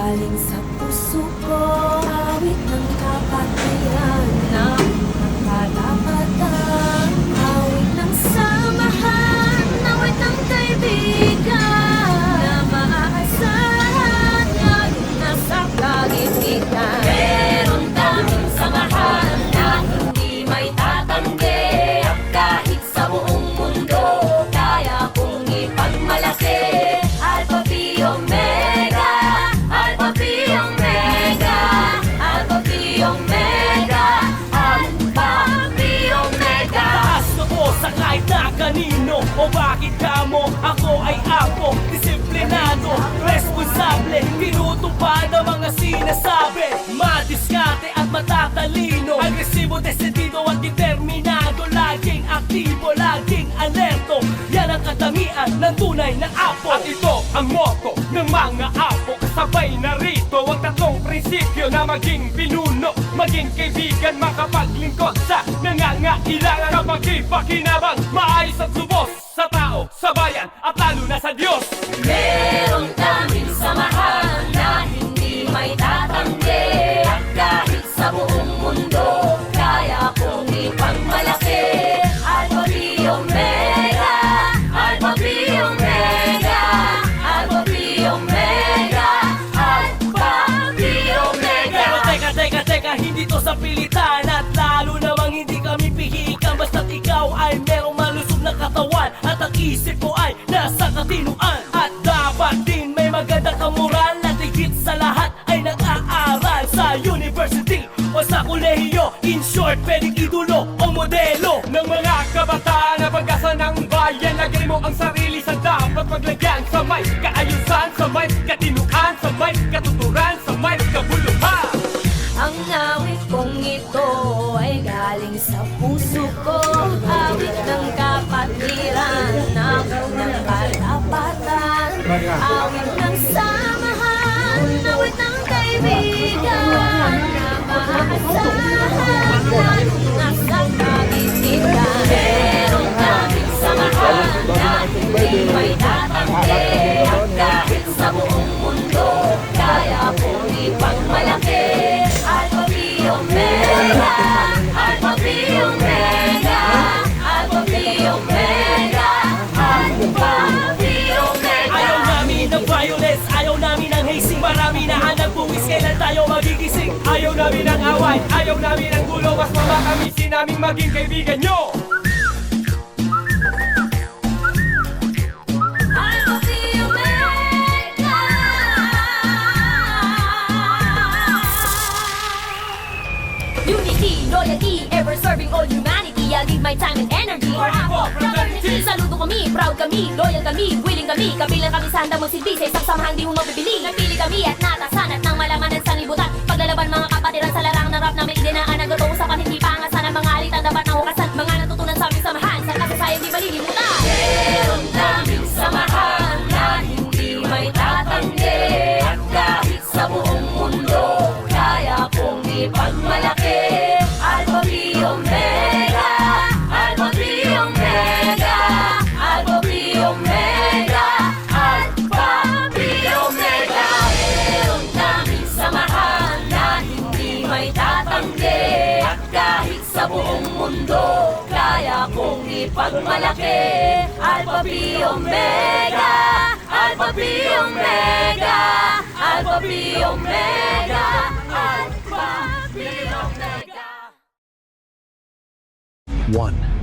galing sa puso ko. Awit ng kapatiran na nagkalapatan. Awit ng samahan, awit ng kaibigan na maaasahan, lalo na sa kagipitan. Meron kaming samahan na hindi may tatanggi, at kahit sa buong mundo kaya kong ipagmalaki. Alpha Phi Omega, Alpha Phi Omega, Alpha Phi Omega, Alpha Phi Omega. Taas noo sa kahit na kanino, o bakit ka mo? Ako ay apo, disiplinado, responsable, tinutupad ang mga sinasabi. Madiskarte at matatalino, agresibo, desidido at determinado. Laging aktibo, laging alerto, yan ang katamian ng tunay na apo. At ito ang motto ng mga apo, kasabay na rito ang tatlong prinsipyo na maging pinuno, maging kaibigan, makapaglingkod sa nangangailangan, kapag ipakinabang, maayos at lubos sa tao, sa bayan, at lalo na sa Diyos. Meron kaming samahan na hindi may tatanggi, at kahit sa buong mundo kaya kong ipagmalaki. Alpha Phi Omega, Alpha Phi Omega, Alpha Phi Omega, Alpha Phi Omega. Pero teka, hindi to sa pilitan, at lalo namang hindi kami pihikan. Basta't ikaw ay merong malusog na katawan, at ang isip mo ay nasa katinuan. At dapat din may magandang kamoral, at higit sa lahat ay nag-aaral sa university o sa kolehiyo. In short, pwedeng idolo o modelo ng mga kabataan na pag-asa ng bayan. Lagyan mo ang sarili sa dapat maglagyan, sa may kaayusan, sa may katinuan, sa may katuturan, sa may kabuluhan. Ang awit kong ito ay galing sa puso ko. Awit ng kapatiran, awit ng kalapatan, awit ng samahan, awit ng kaibigan na maaasahan, lalo na sa kagipitan. Meron kaming samahan na hindi may tatanggi, at kahit sa buong mundo kaya kong ipagmalaki. Alpha Phi Omega, Alpha Phi Omega, Alpha Phi Omega, Alpha Phi Omega. Ayaw namin ng violence, ayaw namin ng hazing. Marami na hanap buwis, kailan tayo magigising. Ayaw namin ng away, ayaw namin ng gulo. Mas mamakamisin namin maging kaibigan nyo. Alpha Phi Omega. Unity, loyalty, ever serving all humanity. I'll give my time and energy for Apo fraternity. Saludo kami, proud kami, loyal kami, willing kami. Kabilang kami sa handang magsilbi sa isang samahan di mo mapipili. Nagpili kami at natasan at nang malamanan sa libutan. Paglalaban mga kapatiran sa larang ng rap na may idinaan. Nagtutungsapan hindi pangasan ang mga alitan dapat na hukasan. Mga natutunan sa aming samahan, sa kasasayang di malilimutan. Meron kaming samahan na hindi may tatanggi, at kahit sa buong mundo kaya kong ipagmalaki. Alpha Phi Omega, Alpha Phi Omega, Alpha Phi Omega, Alpha Phi Omega. Meron kaming samahan na hindi may tatanggi, at kahit sa buong mundo kaya kong ipagmalaki. Alpha Phi Omega, Alpha Phi Omega, Alpha Phi Omega, Alpha Phi Omega. 1.